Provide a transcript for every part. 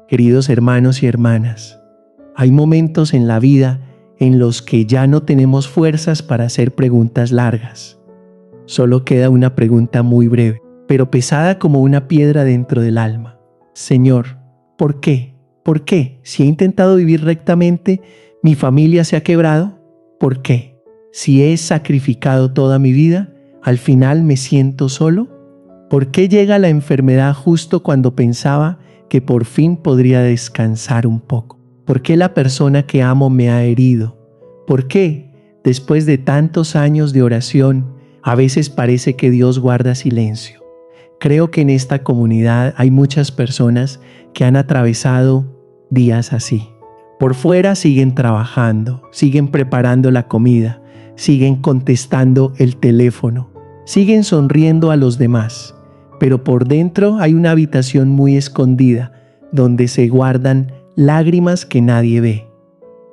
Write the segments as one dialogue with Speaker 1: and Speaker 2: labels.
Speaker 1: Queridos hermanos y hermanas, hay momentos en la vida en los que ya no tenemos fuerzas para hacer preguntas largas. Solo queda una pregunta muy breve, pero pesada como una piedra dentro del alma. Señor, ¿por qué? ¿Por qué? Si he intentado vivir rectamente, ¿mi familia se ha quebrado? ¿Por qué? Si he sacrificado toda mi vida, ¿al final me siento solo? ¿Por qué llega la enfermedad justo cuando pensaba que por fin podría descansar un poco? ¿Por qué la persona que amo me ha herido? ¿Por qué, después de tantos años de oración, a veces parece que Dios guarda silencio? Creo que en esta comunidad hay muchas personas que han atravesado días así. Por fuera siguen trabajando, siguen preparando la comida, siguen contestando el teléfono, siguen sonriendo a los demás, pero por dentro hay una habitación muy escondida donde se guardan lágrimas que nadie ve.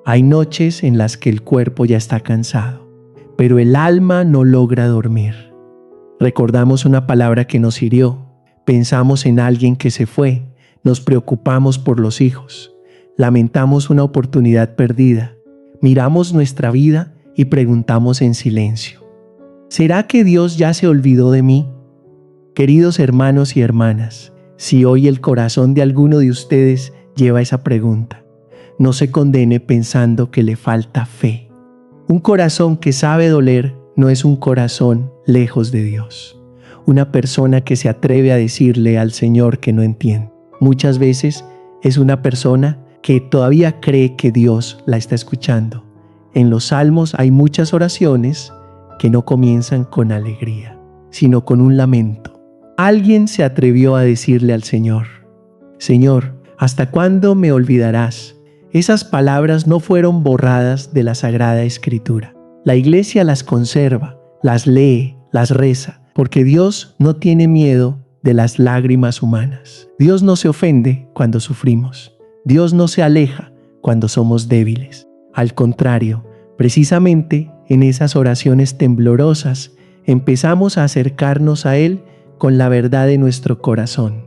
Speaker 1: Hay noches en las que el cuerpo ya está cansado, pero el alma no logra dormir. Recordamos una palabra que nos hirió, pensamos en alguien que se fue, nos preocupamos por los hijos, lamentamos una oportunidad perdida, miramos nuestra vida y preguntamos en silencio: ¿será que Dios ya se olvidó de mí? Queridos hermanos y hermanas, si hoy el corazón de alguno de ustedes lleva esa pregunta, no se condene pensando que le falta fe. Un corazón que sabe doler no es un corazón lejos de Dios. Una persona que se atreve a decirle al Señor que no entiende. Muchas veces es una persona que todavía cree que Dios la está escuchando. En los Salmos hay muchas oraciones que no comienzan con alegría, sino con un lamento. Alguien se atrevió a decirle al Señor: Señor, ¿hasta cuándo me olvidarás? Esas palabras no fueron borradas de la Sagrada Escritura. La Iglesia las conserva, las lee, las reza, porque Dios no tiene miedo de las lágrimas humanas. Dios no se ofende cuando sufrimos. Dios no se aleja cuando somos débiles. Al contrario, precisamente en esas oraciones temblorosas empezamos a acercarnos a Él con la verdad de nuestro corazón.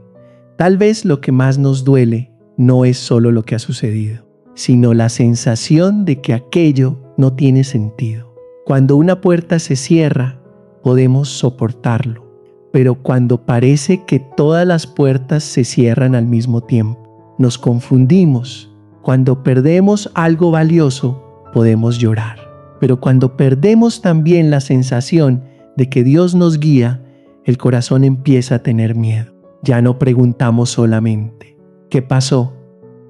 Speaker 1: Tal vez lo que más nos duele no es solo lo que ha sucedido, sino la sensación de que aquello no tiene sentido. Cuando una puerta se cierra, podemos soportarlo, pero cuando parece que todas las puertas se cierran al mismo tiempo, nos confundimos. Cuando perdemos algo valioso, podemos llorar, pero cuando perdemos también la sensación de que Dios nos guía, el corazón empieza a tener miedo. Ya no preguntamos solamente ¿qué pasó?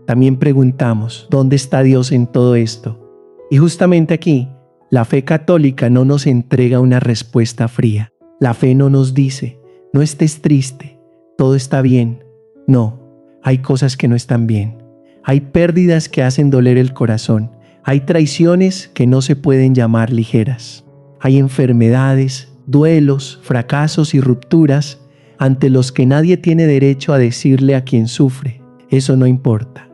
Speaker 1: También preguntamos ¿dónde está Dios en todo esto? Y justamente aquí, la fe católica no nos entrega una respuesta fría. La fe no nos dice: no estés triste, todo está bien. No, hay cosas que no están bien. Hay pérdidas que hacen doler el corazón. Hay traiciones que no se pueden llamar ligeras. Hay enfermedades, duelos, fracasos y rupturas ante los que nadie tiene derecho a decirle a quien sufre: eso no importa.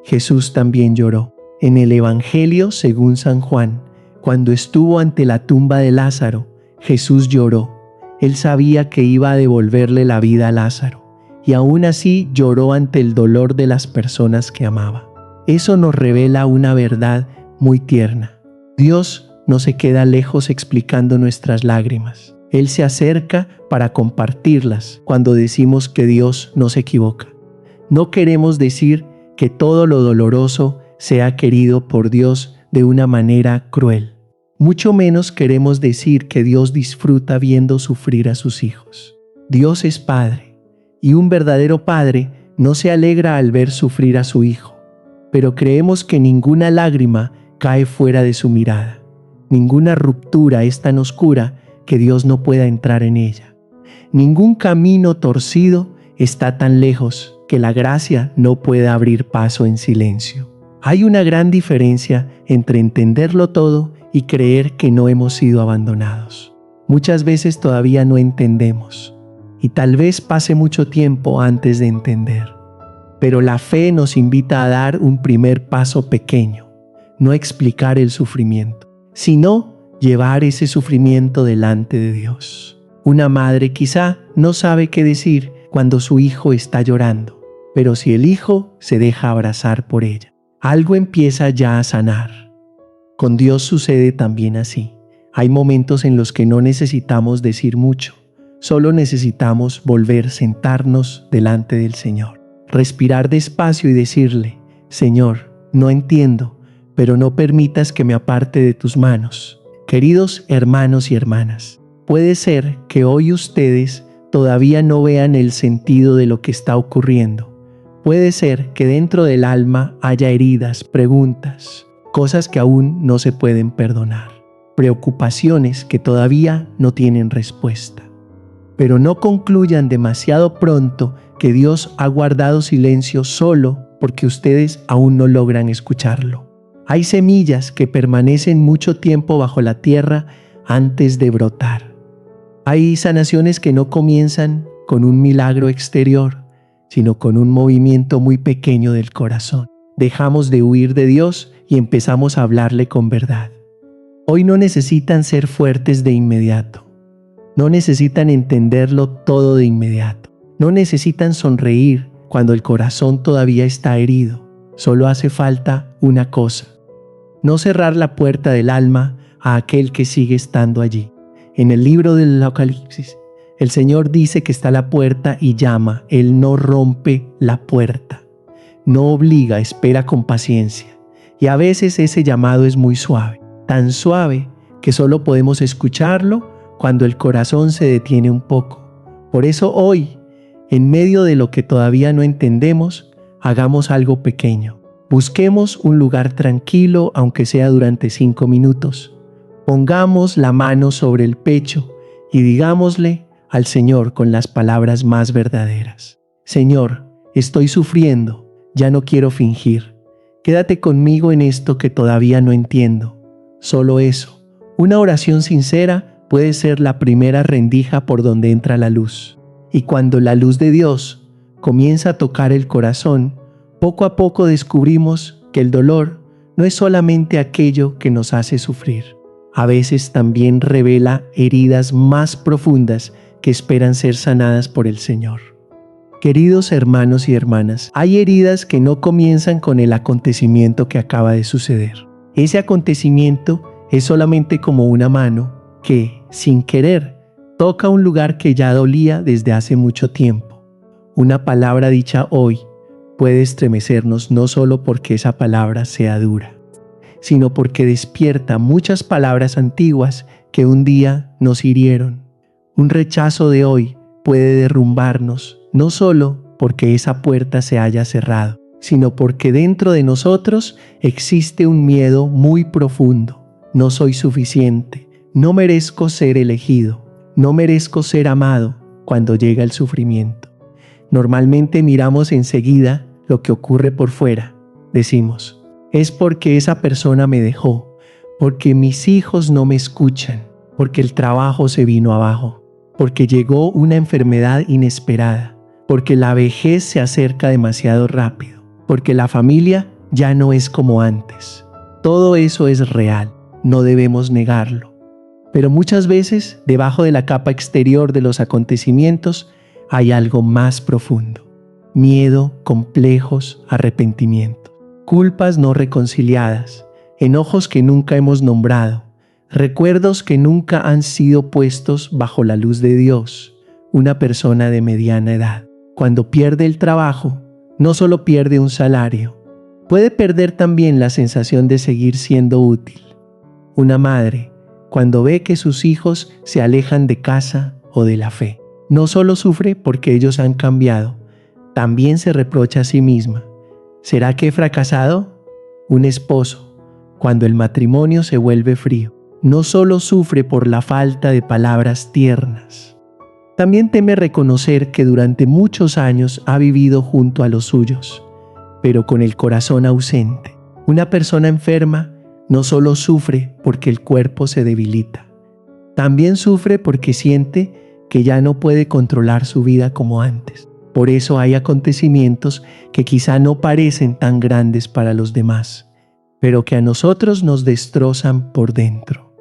Speaker 1: Jesús también lloró. En el Evangelio según San Juan, cuando estuvo ante la tumba de Lázaro, Jesús lloró. Él sabía que iba a devolverle la vida a Lázaro, y aún así lloró ante el dolor de las personas que amaba. Eso nos revela una verdad muy tierna. Dios no se queda lejos explicando nuestras lágrimas. Él se acerca para compartirlas cuando decimos que Dios no se equivoca. No queremos decir que todo lo doloroso sea querido por Dios de una manera cruel. Mucho menos queremos decir que Dios disfruta viendo sufrir a sus hijos. Dios es Padre, y un verdadero Padre no se alegra al ver sufrir a su hijo, pero creemos que ninguna lágrima cae fuera de su mirada. Ninguna ruptura es tan oscura que Dios no pueda entrar en ella. Ningún camino torcido está tan lejos que la gracia no pueda abrir paso en silencio. Hay una gran diferencia entre entenderlo todo y creer que no hemos sido abandonados. Muchas veces todavía no entendemos, y tal vez pase mucho tiempo antes de entender. Pero la fe nos invita a dar un primer paso pequeño, no explicar el sufrimiento, sino llevar ese sufrimiento delante de Dios. Una madre quizá no sabe qué decir cuando su hijo está llorando. pero si el hijo se deja abrazar por ella, algo empieza ya a sanar. Con Dios sucede también así. Hay momentos en los que no necesitamos decir mucho, solo necesitamos volver, sentarnos delante del Señor, respirar despacio y decirle: Señor, no entiendo, pero no permitas que me aparte de tus manos. Queridos hermanos y hermanas, puede ser que hoy ustedes todavía no vean el sentido de lo que está ocurriendo. Puede ser que dentro del alma haya heridas, preguntas, cosas que aún no se pueden perdonar, preocupaciones que todavía no tienen respuesta. Pero no concluyan demasiado pronto que Dios ha guardado silencio solo porque ustedes aún no logran escucharlo. Hay semillas que permanecen mucho tiempo bajo la tierra antes de brotar. Hay sanaciones que no comienzan con un milagro exterior, sino con un movimiento muy pequeño del corazón. Dejamos de huir de Dios y empezamos a hablarle con verdad. Hoy no necesitan ser fuertes de inmediato. No necesitan entenderlo todo de inmediato. No necesitan sonreír cuando el corazón todavía está herido. Solo hace falta una cosa: no cerrar la puerta del alma a aquel que sigue estando allí. En el libro del Apocalipsis, el Señor dice que está a la puerta y llama. Él no rompe la puerta, no obliga, espera con paciencia. Y a veces ese llamado es muy suave, tan suave que solo podemos escucharlo cuando el corazón se detiene un poco. Por eso hoy, en medio de lo que todavía no entendemos, hagamos algo pequeño. Busquemos un lugar tranquilo, aunque sea durante 5 minutos. Pongamos la mano sobre el pecho y digámosle al Señor con las palabras más verdaderas: Señor, estoy sufriendo, ya no quiero fingir. Quédate conmigo en esto que todavía no entiendo. Solo eso. Una oración sincera puede ser la primera rendija por donde entra la luz. Y cuando la luz de Dios comienza a tocar el corazón, poco a poco descubrimos que el dolor no es solamente aquello que nos hace sufrir. A veces también revela heridas más profundas que esperan ser sanadas por el Señor. Queridos hermanos y hermanas, hay heridas que no comienzan con el acontecimiento que acaba de suceder. Ese acontecimiento es solamente como una mano que, sin querer, toca un lugar que ya dolía desde hace mucho tiempo. Una palabra dicha hoy puede estremecernos no solo porque esa palabra sea dura, sino porque despierta muchas palabras antiguas que un día nos hirieron. Un rechazo de hoy puede derrumbarnos, no solo porque esa puerta se haya cerrado, sino porque dentro de nosotros existe un miedo muy profundo. No soy suficiente, no merezco ser elegido, no merezco ser amado cuando llega el sufrimiento. Normalmente miramos enseguida lo que ocurre por fuera. Decimos: es porque esa persona me dejó, porque mis hijos no me escuchan, porque el trabajo se vino abajo, porque llegó una enfermedad inesperada, porque la vejez se acerca demasiado rápido, porque la familia ya no es como antes. Todo eso es real, no debemos negarlo. Pero muchas veces, debajo de la capa exterior de los acontecimientos, hay algo más profundo: miedo, complejos, arrepentimiento, culpas no reconciliadas, enojos que nunca hemos nombrado, recuerdos que nunca han sido puestos bajo la luz de Dios. Una persona de mediana edad, cuando pierde el trabajo, no solo pierde un salario, puede perder también la sensación de seguir siendo útil. Una madre, cuando ve que sus hijos se alejan de casa o de la fe, no solo sufre porque ellos han cambiado, también se reprocha a sí misma. ¿Será que he fracasado? Un esposo, cuando el matrimonio se vuelve frío, no solo sufre por la falta de palabras tiernas, también teme reconocer que durante muchos años ha vivido junto a los suyos, pero con el corazón ausente. Una persona enferma no solo sufre porque el cuerpo se debilita, también sufre porque siente que ya no puede controlar su vida como antes. Por eso hay acontecimientos que quizá no parecen tan grandes para los demás, pero que a nosotros nos destrozan por dentro.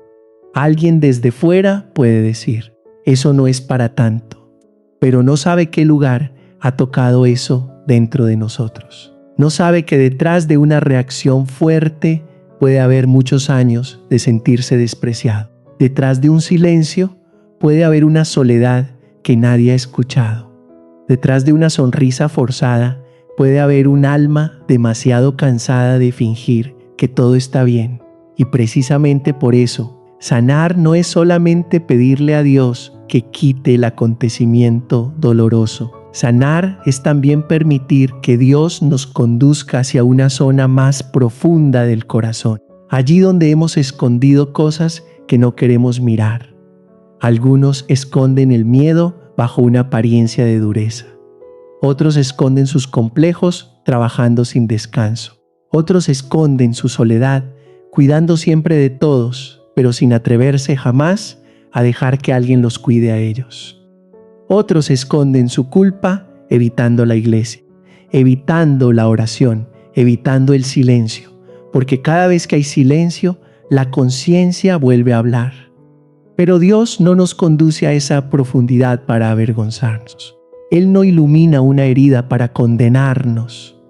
Speaker 1: Alguien desde fuera puede decir: eso no es para tanto, pero no sabe qué lugar ha tocado eso dentro de nosotros. No sabe que detrás de una reacción fuerte puede haber muchos años de sentirse despreciado. Detrás de un silencio puede haber una soledad que nadie ha escuchado. Detrás de una sonrisa forzada puede haber un alma demasiado cansada de fingir que todo está bien. Y precisamente por eso, sanar no es solamente pedirle a Dios que quite el acontecimiento doloroso. Sanar es también permitir que Dios nos conduzca hacia una zona más profunda del corazón, allí donde hemos escondido cosas que no queremos mirar. Algunos esconden el miedo bajo una apariencia de dureza. Otros esconden sus complejos trabajando sin descanso. Otros esconden su soledad cuidando siempre de todos, pero sin atreverse jamás a dejar que alguien los cuide a ellos. Otros esconden su culpa evitando la iglesia, evitando la oración, evitando el silencio, porque cada vez que hay silencio, la conciencia vuelve a hablar. Pero Dios no nos conduce a esa profundidad para avergonzarnos. Él no ilumina una herida para condenarnos.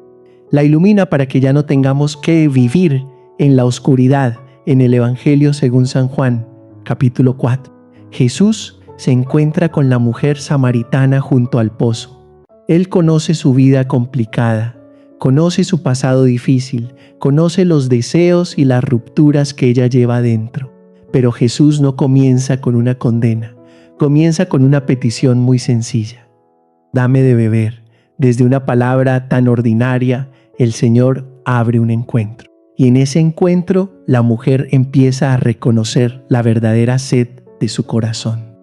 Speaker 1: La ilumina para que ya no tengamos que vivir en la oscuridad. En el Evangelio según San Juan, capítulo 4, Jesús se encuentra con la mujer samaritana junto al pozo. Él conoce su vida complicada, conoce su pasado difícil, conoce los deseos y las rupturas que ella lleva dentro. Pero Jesús no comienza con una condena, comienza con una petición muy sencilla. Dame de beber. Desde una palabra tan ordinaria, el Señor abre un encuentro. Y en ese encuentro, la mujer empieza a reconocer la verdadera sed de su corazón.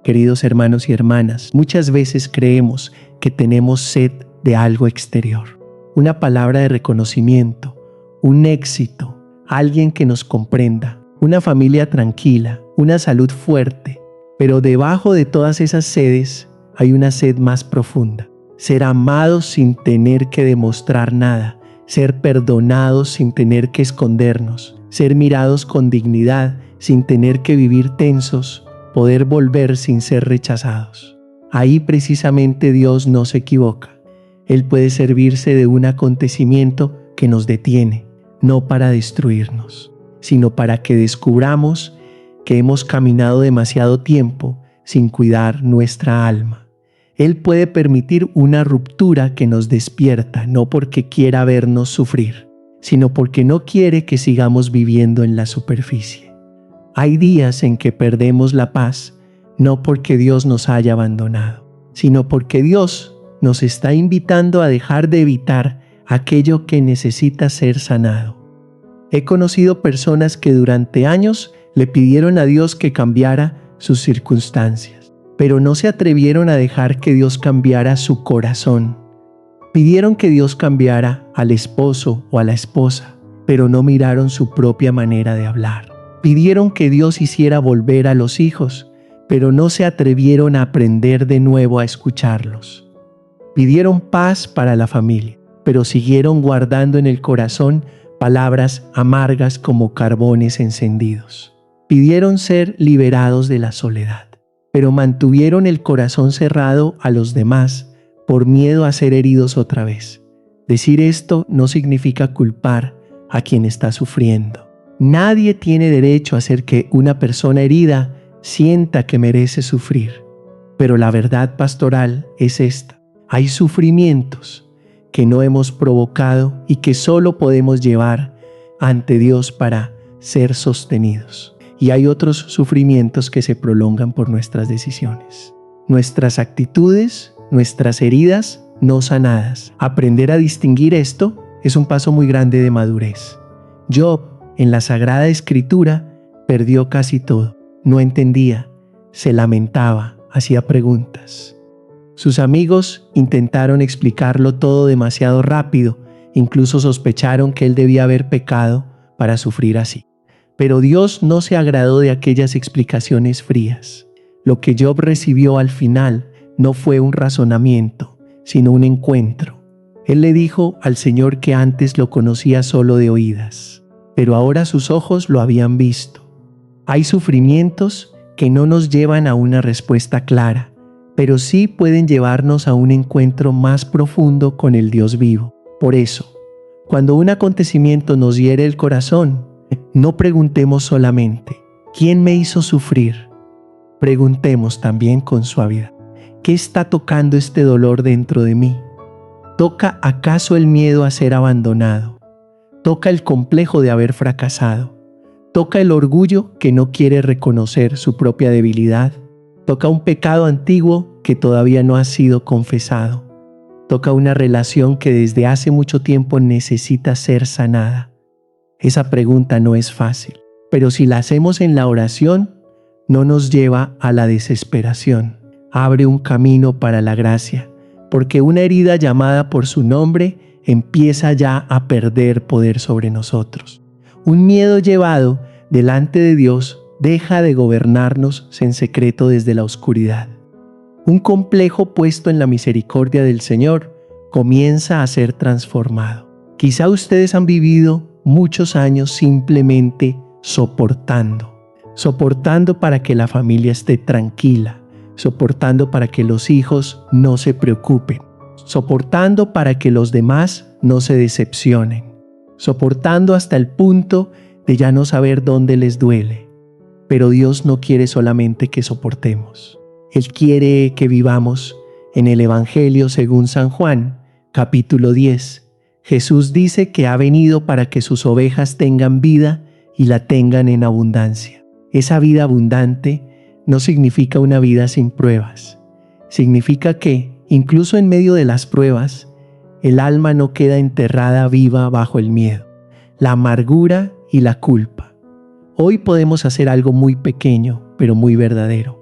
Speaker 1: Queridos hermanos y hermanas, muchas veces creemos que tenemos sed de algo exterior. Una palabra de reconocimiento, un éxito, alguien que nos comprenda, una familia tranquila, una salud fuerte. Pero debajo de todas esas sedes hay una sed más profunda. Ser amados sin tener que demostrar nada. Ser perdonados sin tener que escondernos. Ser mirados con dignidad sin tener que vivir tensos. Poder volver sin ser rechazados. Ahí precisamente Dios no se equivoca. Él puede servirse de un acontecimiento que nos detiene, no para destruirnos, sino para que descubramos que hemos caminado demasiado tiempo sin cuidar nuestra alma. Él puede permitir una ruptura que nos despierta, no porque quiera vernos sufrir, sino porque no quiere que sigamos viviendo en la superficie. Hay días en que perdemos la paz, no porque Dios nos haya abandonado, sino porque Dios nos está invitando a dejar de evitar aquello que necesita ser sanado. He conocido personas que durante años le pidieron a Dios que cambiara sus circunstancias, pero no se atrevieron a dejar que Dios cambiara su corazón. Pidieron que Dios cambiara al esposo o a la esposa, pero no miraron su propia manera de hablar. Pidieron que Dios hiciera volver a los hijos, pero no se atrevieron a aprender de nuevo a escucharlos. Pidieron paz para la familia, pero siguieron guardando en el corazón palabras amargas como carbones encendidos. Pidieron ser liberados de la soledad, pero mantuvieron el corazón cerrado a los demás por miedo a ser heridos otra vez. Decir esto no significa culpar a quien está sufriendo. Nadie tiene derecho a hacer que una persona herida sienta que merece sufrir. Pero la verdad pastoral es esta. Hay sufrimientos que no hemos provocado y que solo podemos llevar ante Dios para ser sostenidos. Y hay otros sufrimientos que se prolongan por nuestras decisiones. Nuestras actitudes, nuestras heridas no sanadas. Aprender a distinguir esto es un paso muy grande de madurez. Job, en la Sagrada Escritura, perdió casi todo. No entendía, se lamentaba, hacía preguntas. Sus amigos intentaron explicarlo todo demasiado rápido, incluso sospecharon que él debía haber pecado para sufrir así. Pero Dios no se agradó de aquellas explicaciones frías. Lo que Job recibió al final no fue un razonamiento, sino un encuentro. Él le dijo al Señor que antes lo conocía solo de oídas, pero ahora sus ojos lo habían visto. Hay sufrimientos que no nos llevan a una respuesta clara, pero sí pueden llevarnos a un encuentro más profundo con el Dios vivo. Por eso, cuando un acontecimiento nos hiere el corazón, no preguntemos solamente, ¿quién me hizo sufrir? Preguntemos también con suavidad, ¿qué está tocando este dolor dentro de mí? ¿Toca acaso el miedo a ser abandonado? ¿Toca el complejo de haber fracasado? ¿Toca el orgullo que no quiere reconocer su propia debilidad? ¿Toca un pecado antiguo que todavía no ha sido confesado? ¿Toca una relación que desde hace mucho tiempo necesita ser sanada? Esa pregunta no es fácil, pero si la hacemos en la oración, no nos lleva a la desesperación. Abre un camino para la gracia, porque una herida llamada por su nombre empieza ya a perder poder sobre nosotros. Un miedo llevado delante de Dios deja de gobernarnos en secreto desde la oscuridad. Un complejo puesto en la misericordia del Señor comienza a ser transformado. Quizá ustedes han vivido muchos años simplemente soportando para que la familia esté tranquila, soportando para que los hijos no se preocupen, soportando para que los demás no se decepcionen, soportando hasta el punto de ya no saber dónde les duele. Pero Dios no quiere solamente que soportemos. Él quiere que vivamos en el Evangelio según San Juan, capítulo 10. Jesús dice que ha venido para que sus ovejas tengan vida y la tengan en abundancia. Esa vida abundante no significa una vida sin pruebas. Significa que, incluso en medio de las pruebas, el alma no queda enterrada viva bajo el miedo, la amargura y la culpa. Hoy podemos hacer algo muy pequeño, pero muy verdadero.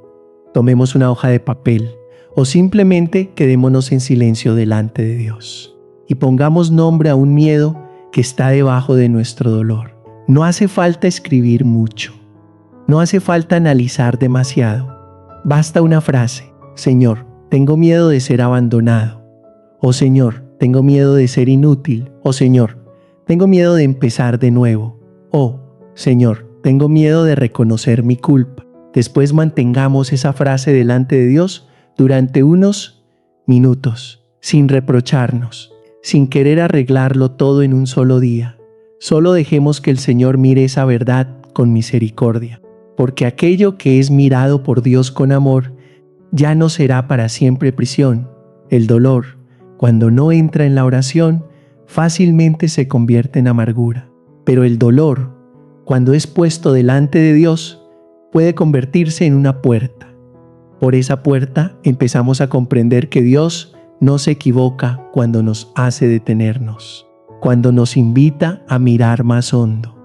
Speaker 1: Tomemos una hoja de papel o simplemente quedémonos en silencio delante de Dios y pongamos nombre a un miedo que está debajo de nuestro dolor. No hace falta escribir mucho. No hace falta analizar demasiado. Basta una frase: Señor, tengo miedo de ser abandonado. O Señor, tengo miedo de ser inútil. O Señor, tengo miedo de empezar de nuevo. O Señor, tengo miedo de reconocer mi culpa. Después mantengamos esa frase delante de Dios durante unos minutos, sin reprocharnos, sin querer arreglarlo todo en un solo día. Solo dejemos que el Señor mire esa verdad con misericordia, porque aquello que es mirado por Dios con amor ya no será para siempre prisión. El dolor, cuando no entra en la oración, fácilmente se convierte en amargura. Pero el dolor, cuando es puesto delante de Dios, puede convertirse en una puerta. Por esa puerta empezamos a comprender que Dios no se equivoca cuando nos hace detenernos, cuando nos invita a mirar más hondo,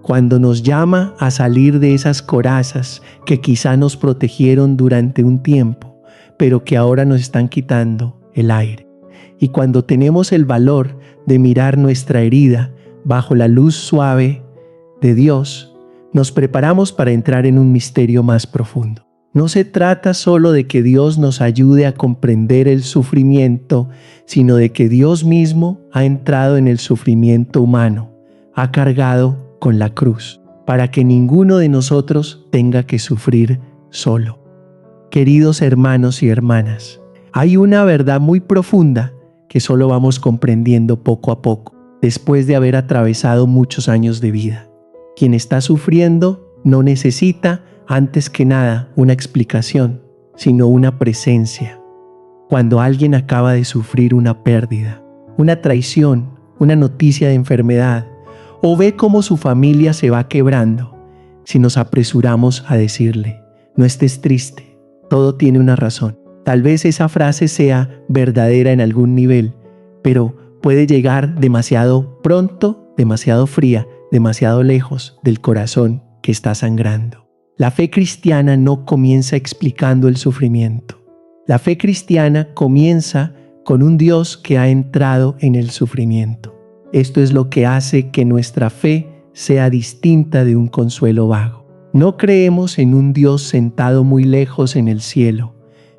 Speaker 1: cuando nos llama a salir de esas corazas que quizá nos protegieron durante un tiempo, pero que ahora nos están quitando el aire. Y cuando tenemos el valor de mirar nuestra herida bajo la luz suave de Dios, nos preparamos para entrar en un misterio más profundo. No se trata solo de que Dios nos ayude a comprender el sufrimiento, sino de que Dios mismo ha entrado en el sufrimiento humano, ha cargado con la cruz, para que ninguno de nosotros tenga que sufrir solo. Queridos hermanos y hermanas, hay una verdad muy profunda que solo vamos comprendiendo poco a poco, después de haber atravesado muchos años de vida. Quien está sufriendo no necesita, antes que nada, una explicación, sino una presencia. Cuando alguien acaba de sufrir una pérdida, una traición, una noticia de enfermedad, o ve cómo su familia se va quebrando, si nos apresuramos a decirle: no estés triste, todo tiene una razón. Tal vez esa frase sea verdadera en algún nivel, pero puede llegar demasiado pronto, demasiado fría, demasiado lejos del corazón que está sangrando. La fe cristiana no comienza explicando el sufrimiento. La fe cristiana comienza con un Dios que ha entrado en el sufrimiento. Esto es lo que hace que nuestra fe sea distinta de un consuelo vago. No creemos en un Dios sentado muy lejos en el cielo,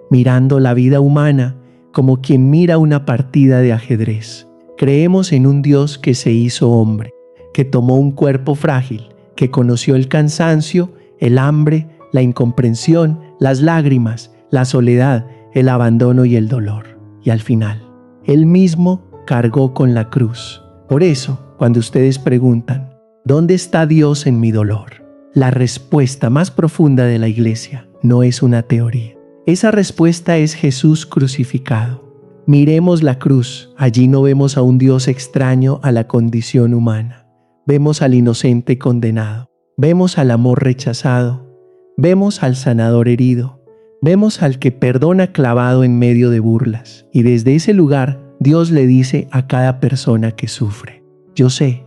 Speaker 1: mirando la vida humana como quien mira una partida de ajedrez. Creemos en un Dios que se hizo hombre, que tomó un cuerpo frágil, que conoció el cansancio, el hambre, la incomprensión, las lágrimas, la soledad, el abandono y el dolor. Y al final, Él mismo cargó con la cruz. Por eso, cuando ustedes preguntan, ¿dónde está Dios en mi dolor? La respuesta más profunda de la Iglesia no es una teoría. Esa respuesta es Jesús crucificado. Miremos la cruz. Allí no vemos a un Dios extraño a la condición humana. Vemos al inocente condenado. Vemos al amor rechazado. Vemos al sanador herido. Vemos al que perdona clavado en medio de burlas. Y desde ese lugar, Dios le dice a cada persona que sufre: yo sé,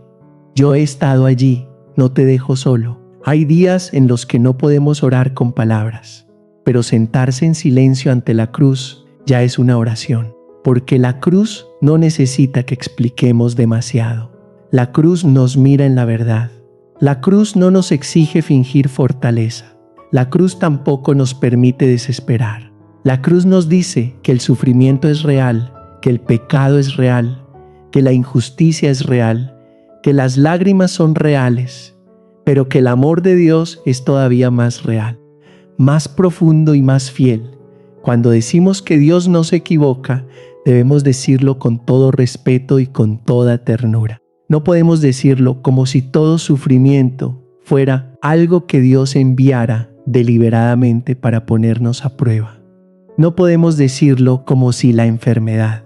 Speaker 1: yo he estado allí, no te dejo solo. Hay días en los que no podemos orar con palabras, pero sentarse en silencio ante la cruz ya es una oración, porque la cruz no necesita que expliquemos demasiado. La cruz nos mira en la verdad. La cruz no nos exige fingir fortaleza. La cruz tampoco nos permite desesperar. La cruz nos dice que el sufrimiento es real, que el pecado es real, que la injusticia es real, que las lágrimas son reales, pero que el amor de Dios es todavía más real, más profundo y más fiel. Cuando decimos que Dios no se equivoca, debemos decirlo con todo respeto y con toda ternura. No podemos decirlo como si todo sufrimiento fuera algo que Dios enviara deliberadamente para ponernos a prueba. No podemos decirlo como si la enfermedad,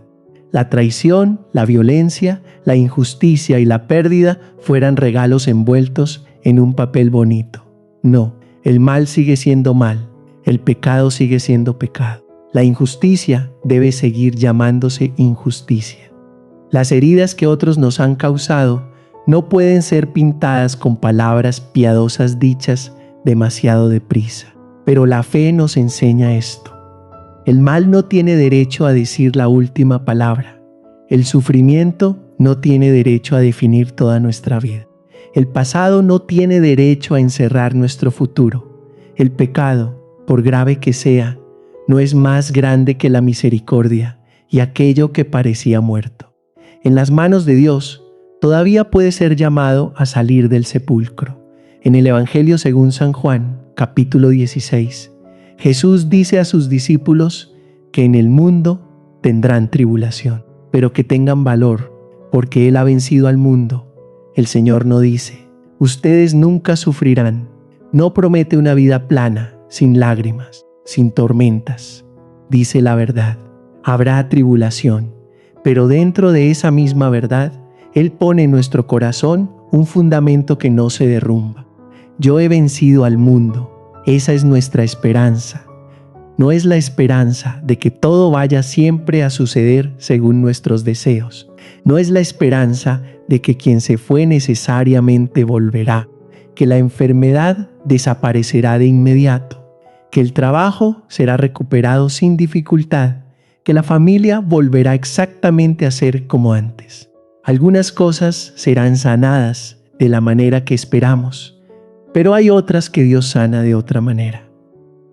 Speaker 1: la traición, la violencia, la injusticia y la pérdida fueran regalos envueltos en un papel bonito. No, el mal sigue siendo mal, el pecado sigue siendo pecado. La injusticia debe seguir llamándose injusticia. Las heridas que otros nos han causado no pueden ser pintadas con palabras piadosas dichas demasiado deprisa. Pero la fe nos enseña esto. El mal no tiene derecho a decir la última palabra. El sufrimiento no tiene derecho a definir toda nuestra vida. El pasado no tiene derecho a encerrar nuestro futuro. El pecado, por grave que sea, no es más grande que la misericordia y aquello que parecía muerto. En las manos de Dios, todavía puede ser llamado a salir del sepulcro. En el Evangelio según San Juan, capítulo 16, Jesús dice a sus discípulos que en el mundo tendrán tribulación, pero que tengan valor, porque Él ha vencido al mundo. El Señor no dice: ustedes nunca sufrirán. No promete una vida plana, sin lágrimas, sin tormentas. Dice la verdad: habrá tribulación, pero dentro de esa misma verdad, Él pone en nuestro corazón un fundamento que no se derrumba. Yo he vencido al mundo. Esa es nuestra esperanza. No es la esperanza de que todo vaya siempre a suceder según nuestros deseos. No es la esperanza de que quien se fue necesariamente volverá, que la enfermedad desaparecerá de inmediato, que el trabajo será recuperado sin dificultad, que la familia volverá exactamente a ser como antes. Algunas cosas serán sanadas de la manera que esperamos, pero hay otras que Dios sana de otra manera,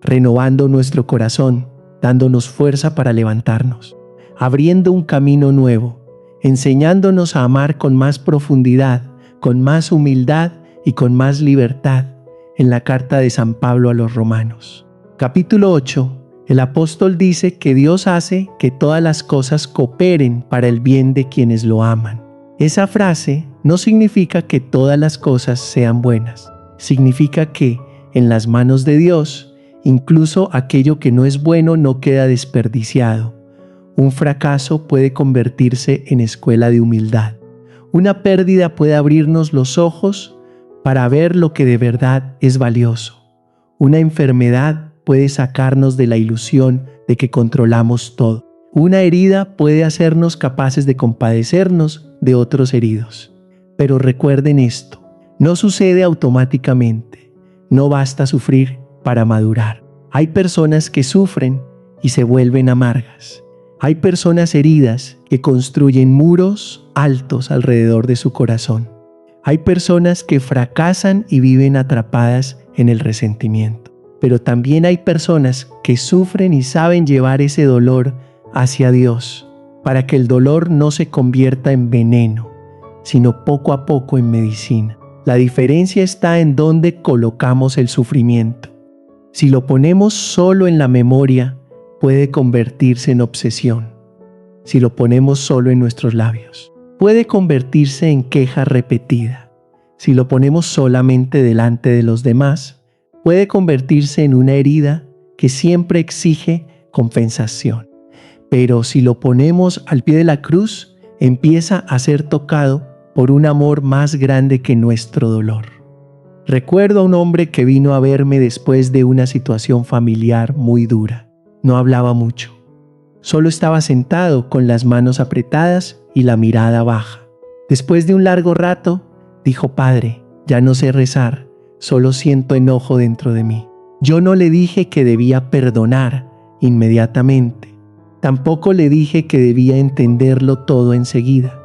Speaker 1: renovando nuestro corazón, dándonos fuerza para levantarnos, abriendo un camino nuevo, enseñándonos a amar con más profundidad, con más humildad y con más libertad. En la carta de San Pablo a los Romanos, capítulo 8, el apóstol dice que Dios hace que todas las cosas cooperen para el bien de quienes lo aman. Esa frase no significa que todas las cosas sean buenas. Significa que, en las manos de Dios, incluso aquello que no es bueno no queda desperdiciado. Un fracaso puede convertirse en escuela de humildad. Una pérdida puede abrirnos los ojos para ver lo que de verdad es valioso. Una enfermedad puede sacarnos de la ilusión de que controlamos todo. Una herida puede hacernos capaces de compadecernos de otros heridos. Pero recuerden esto. No sucede automáticamente. No basta sufrir para madurar. Hay personas que sufren y se vuelven amargas. Hay personas heridas que construyen muros altos alrededor de su corazón. Hay personas que fracasan y viven atrapadas en el resentimiento. Pero también hay personas que sufren y saben llevar ese dolor hacia Dios, para que el dolor no se convierta en veneno, sino poco a poco en medicina. La diferencia está en dónde colocamos el sufrimiento. Si lo ponemos solo en la memoria, puede convertirse en obsesión si lo ponemos solo en nuestros labios. Puede convertirse en queja repetida si lo ponemos solamente delante de los demás. Puede convertirse en una herida que siempre exige compensación. Pero si lo ponemos al pie de la cruz, empieza a ser tocado por un amor más grande que nuestro dolor. Recuerdo a un hombre que vino a verme después de una situación familiar muy dura. No hablaba mucho. Solo estaba sentado con las manos apretadas y la mirada baja. Después de un largo rato, dijo: Padre, ya no sé rezar, solo siento enojo dentro de mí. Yo no le dije que debía perdonar inmediatamente. Tampoco le dije que debía entenderlo todo enseguida.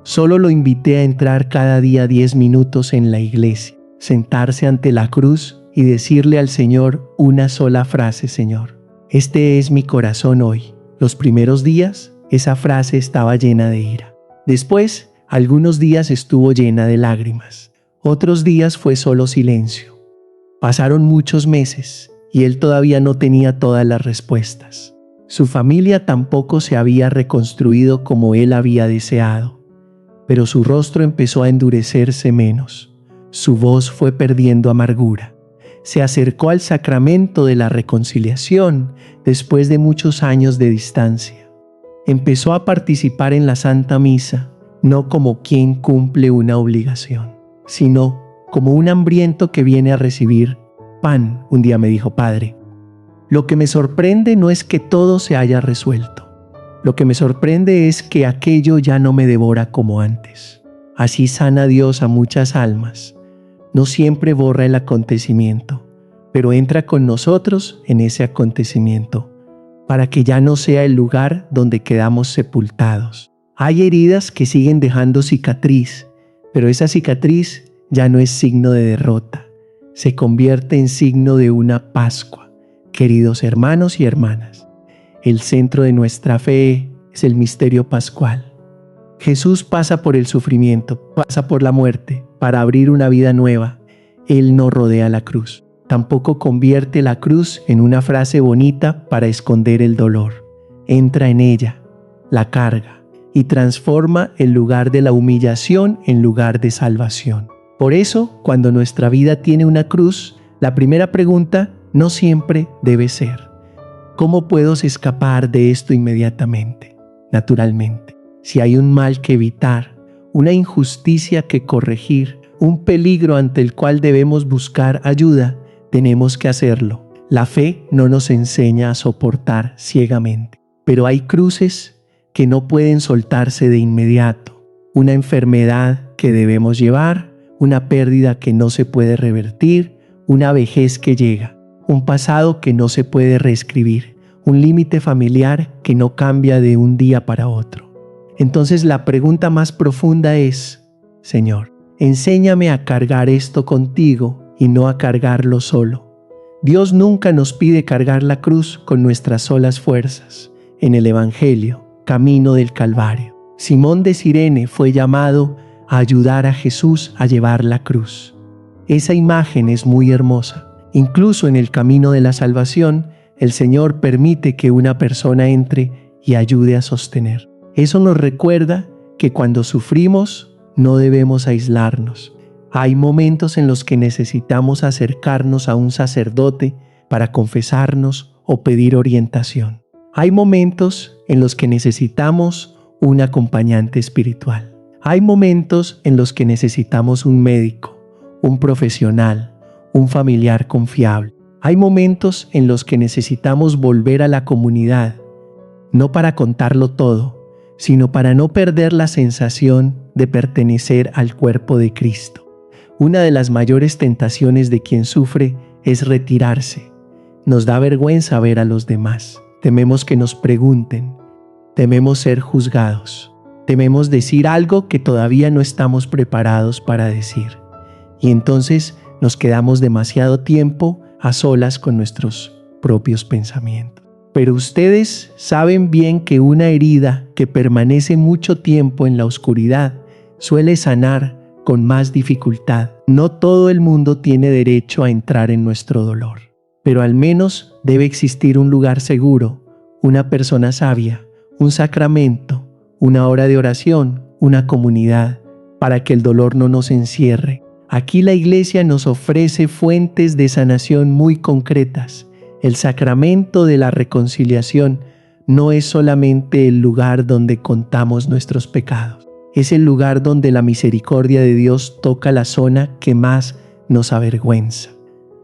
Speaker 1: Solo lo invité a entrar cada día 10 minutos en la iglesia, sentarse ante la cruz y decirle al Señor una sola frase: Señor, este es mi corazón hoy. Los primeros días, esa frase estaba llena de ira. Después, algunos días estuvo llena de lágrimas. Otros días fue solo silencio. Pasaron muchos meses y él todavía no tenía todas las respuestas. Su familia tampoco se había reconstruido como él había deseado. Pero su rostro empezó a endurecerse menos. Su voz fue perdiendo amargura. Se acercó al sacramento de la reconciliación después de muchos años de distancia. Empezó a participar en la Santa Misa, no como quien cumple una obligación, sino como un hambriento que viene a recibir pan. Un día me dijo: Padre, lo que me sorprende no es que todo se haya resuelto. Lo que me sorprende es que aquello ya no me devora como antes. Así sana Dios a muchas almas. No siempre borra el acontecimiento, pero entra con nosotros en ese acontecimiento, para que ya no sea el lugar donde quedamos sepultados. Hay heridas que siguen dejando cicatriz, pero esa cicatriz ya no es signo de derrota, se convierte en signo de una Pascua. Queridos hermanos y hermanas, el centro de nuestra fe es el misterio pascual. Jesús pasa por el sufrimiento, pasa por la muerte para abrir una vida nueva. Él no rodea la cruz. Tampoco convierte la cruz en una frase bonita para esconder el dolor. Entra en ella, la carga y transforma el lugar de la humillación en lugar de salvación. Por eso, cuando nuestra vida tiene una cruz, la primera pregunta no siempre debe ser: ¿cómo puedo escapar de esto inmediatamente? Naturalmente, si hay un mal que evitar, una injusticia que corregir, un peligro ante el cual debemos buscar ayuda, tenemos que hacerlo. La fe no nos enseña a soportar ciegamente, pero hay cruces que no pueden soltarse de inmediato. Una enfermedad que debemos llevar, una pérdida que no se puede revertir, una vejez que llega, un pasado que no se puede reescribir, un límite familiar que no cambia de un día para otro. Entonces la pregunta más profunda es: Señor, enséñame a cargar esto contigo y no a cargarlo solo. Dios nunca nos pide cargar la cruz con nuestras solas fuerzas. En el Evangelio, camino del Calvario, Simón de Cirene fue llamado a ayudar a Jesús a llevar la cruz. Esa imagen es muy hermosa. Incluso en el camino de la salvación, el Señor permite que una persona entre y ayude a sostener. Eso nos recuerda que cuando sufrimos no debemos aislarnos. Hay momentos en los que necesitamos acercarnos a un sacerdote para confesarnos o pedir orientación. Hay momentos en los que necesitamos un acompañante espiritual. Hay momentos en los que necesitamos un médico, un profesional, un familiar confiable. Hay momentos en los que necesitamos volver a la comunidad, no para contarlo todo, sino para no perder la sensación de pertenecer al cuerpo de Cristo. Una de las mayores tentaciones de quien sufre es retirarse. Nos da vergüenza ver a los demás. Tememos que nos pregunten. Tememos ser juzgados. Tememos decir algo que todavía no estamos preparados para decir. Y entonces nos quedamos demasiado tiempo a solas con nuestros propios pensamientos. Pero ustedes saben bien que una herida que permanece mucho tiempo en la oscuridad suele sanar con más dificultad. No todo el mundo tiene derecho a entrar en nuestro dolor, pero al menos debe existir un lugar seguro, una persona sabia, un sacramento, una hora de oración, una comunidad, para que el dolor no nos encierre. Aquí la Iglesia nos ofrece fuentes de sanación muy concretas. El sacramento de la reconciliación no es solamente el lugar donde contamos nuestros pecados. Es el lugar donde la misericordia de Dios toca la zona que más nos avergüenza.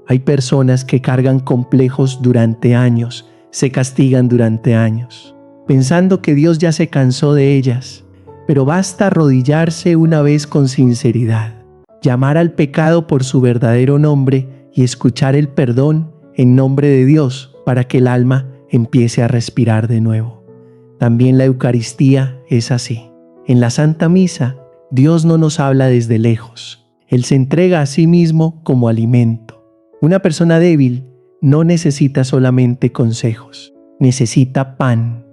Speaker 1: Hay personas que cargan complejos durante años, se castigan durante años, pensando que Dios ya se cansó de ellas, pero basta arrodillarse una vez con sinceridad, llamar al pecado por su verdadero nombre y escuchar el perdón en nombre de Dios para que el alma empiece a respirar de nuevo. También la Eucaristía es así. En la Santa Misa, Dios no nos habla desde lejos. Él se entrega a sí mismo como alimento. Una persona débil no necesita solamente consejos, necesita pan.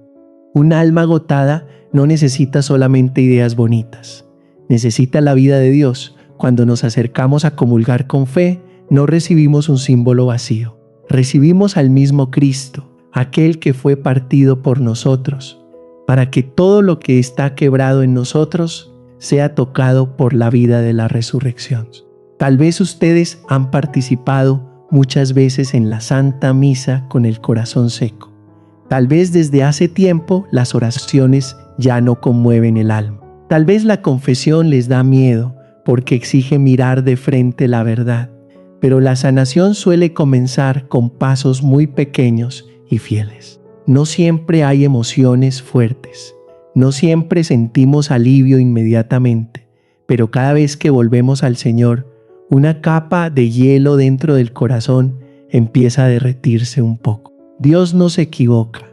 Speaker 1: Un alma agotada no necesita solamente ideas bonitas, necesita la vida de Dios. Cuando nos acercamos a comulgar con fe, no recibimos un símbolo vacío, recibimos al mismo Cristo, aquel que fue partido por nosotros, para que todo lo que está quebrado en nosotros sea tocado por la vida de la resurrección. Tal vez ustedes han participado muchas veces en la Santa Misa con el corazón seco. Tal vez desde hace tiempo las oraciones ya no conmueven el alma. Tal vez la confesión les da miedo porque exige mirar de frente la verdad. Pero la sanación suele comenzar con pasos muy pequeños y fieles. No siempre hay emociones fuertes. No siempre sentimos alivio inmediatamente. Pero cada vez que volvemos al Señor, una capa de hielo dentro del corazón empieza a derretirse un poco. Dios no se equivoca.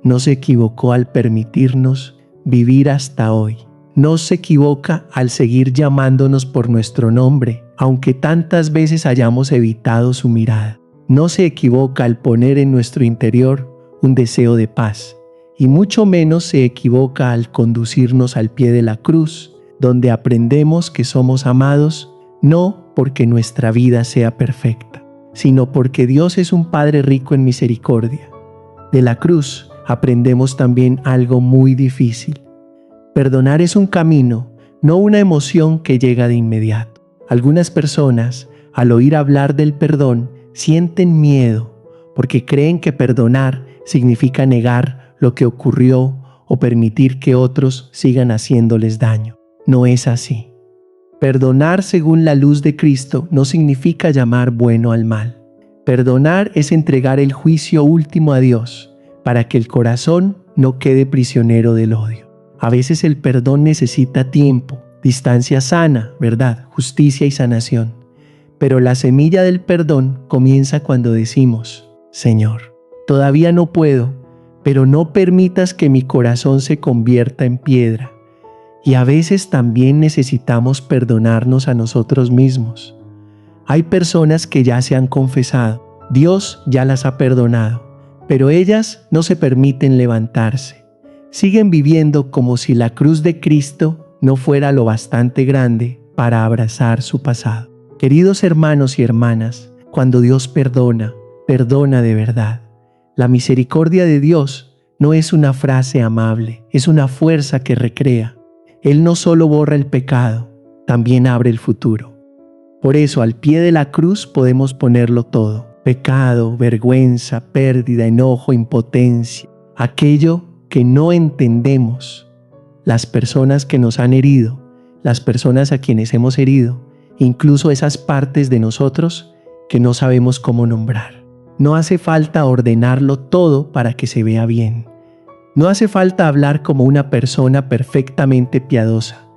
Speaker 1: No se equivocó al permitirnos vivir hasta hoy. No se equivoca al seguir llamándonos por nuestro nombre, aunque tantas veces hayamos evitado su mirada. No se equivoca al poner en nuestro interior un deseo de paz, y mucho menos se equivoca al conducirnos al pie de la cruz, donde aprendemos que somos amados, no porque nuestra vida sea perfecta, sino porque Dios es un Padre rico en misericordia. De la cruz aprendemos también algo muy difícil. Perdonar es un camino, no una emoción que llega de inmediato. Algunas personas, al oír hablar del perdón, sienten miedo porque creen que perdonar significa negar lo que ocurrió o permitir que otros sigan haciéndoles daño. No es así. Perdonar según la luz de Cristo no significa llamar bueno al mal. Perdonar es entregar el juicio último a Dios para que el corazón no quede prisionero del odio. A veces el perdón necesita tiempo, distancia sana, verdad, justicia y sanación. Pero la semilla del perdón comienza cuando decimos: Señor, todavía no puedo, pero no permitas que mi corazón se convierta en piedra. Y a veces también necesitamos perdonarnos a nosotros mismos. Hay personas que ya se han confesado, Dios ya las ha perdonado, pero ellas no se permiten levantarse. Siguen viviendo como si la cruz de Cristo no fuera lo bastante grande para abrazar su pasado. Queridos hermanos y hermanas, cuando Dios perdona, perdona de verdad. La misericordia de Dios no es una frase amable, es una fuerza que recrea. Él no solo borra el pecado, también abre el futuro. Por eso, al pie de la cruz podemos ponerlo todo: pecado, vergüenza, pérdida, enojo, impotencia, aquello que no entendemos, las personas que nos han herido, las personas a quienes hemos herido, incluso esas partes de nosotros que no sabemos cómo nombrar. No hace falta ordenarlo todo para que se vea bien. No hace falta hablar como una persona perfectamente piadosa.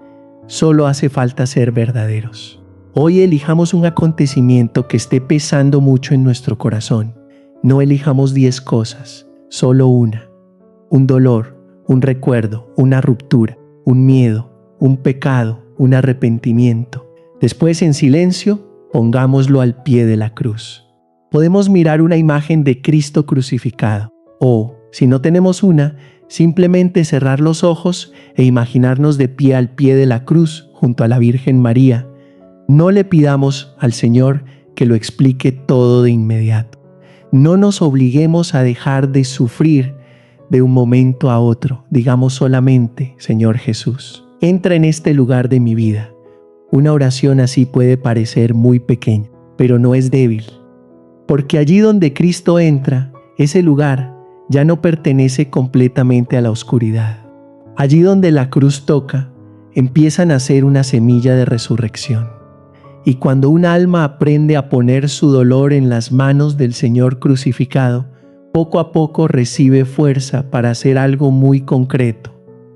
Speaker 1: Solo hace falta ser verdaderos. Hoy elijamos un acontecimiento que esté pesando mucho en nuestro corazón. No elijamos 10 cosas, solo una. Un dolor, un recuerdo, una ruptura, un miedo, un pecado, un arrepentimiento. Después, en silencio, pongámoslo al pie de la cruz. Podemos mirar una imagen de Cristo crucificado, o, si no tenemos una, simplemente cerrar los ojos e imaginarnos de pie al pie de la cruz junto a la Virgen María. No le pidamos al Señor que lo explique todo de inmediato. No nos obliguemos a dejar de sufrir, de un momento a otro. Digamos solamente, Señor Jesús, entra en este lugar de mi vida. Una oración así puede parecer muy pequeña, pero no es débil. Porque allí donde Cristo entra, ese lugar ya no pertenece completamente a la oscuridad. Allí donde la cruz toca, empieza a nacer una semilla de resurrección. Y cuando un alma aprende a poner su dolor en las manos del Señor crucificado, poco a poco recibe fuerza para hacer algo muy concreto: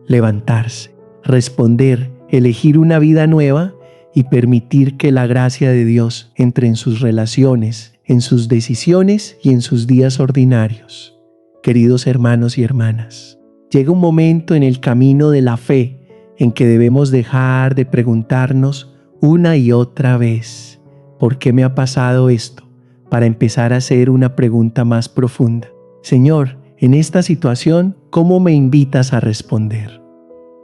Speaker 1: levantarse, responder, elegir una vida nueva y permitir que la gracia de Dios entre en sus relaciones, en sus decisiones y en sus días ordinarios. Queridos hermanos y hermanas, llega un momento en el camino de la fe en que debemos dejar de preguntarnos una y otra vez: ¿por qué me ha pasado esto?, para empezar a hacer una pregunta más profunda: Señor, en esta situación, ¿cómo me invitas a responder?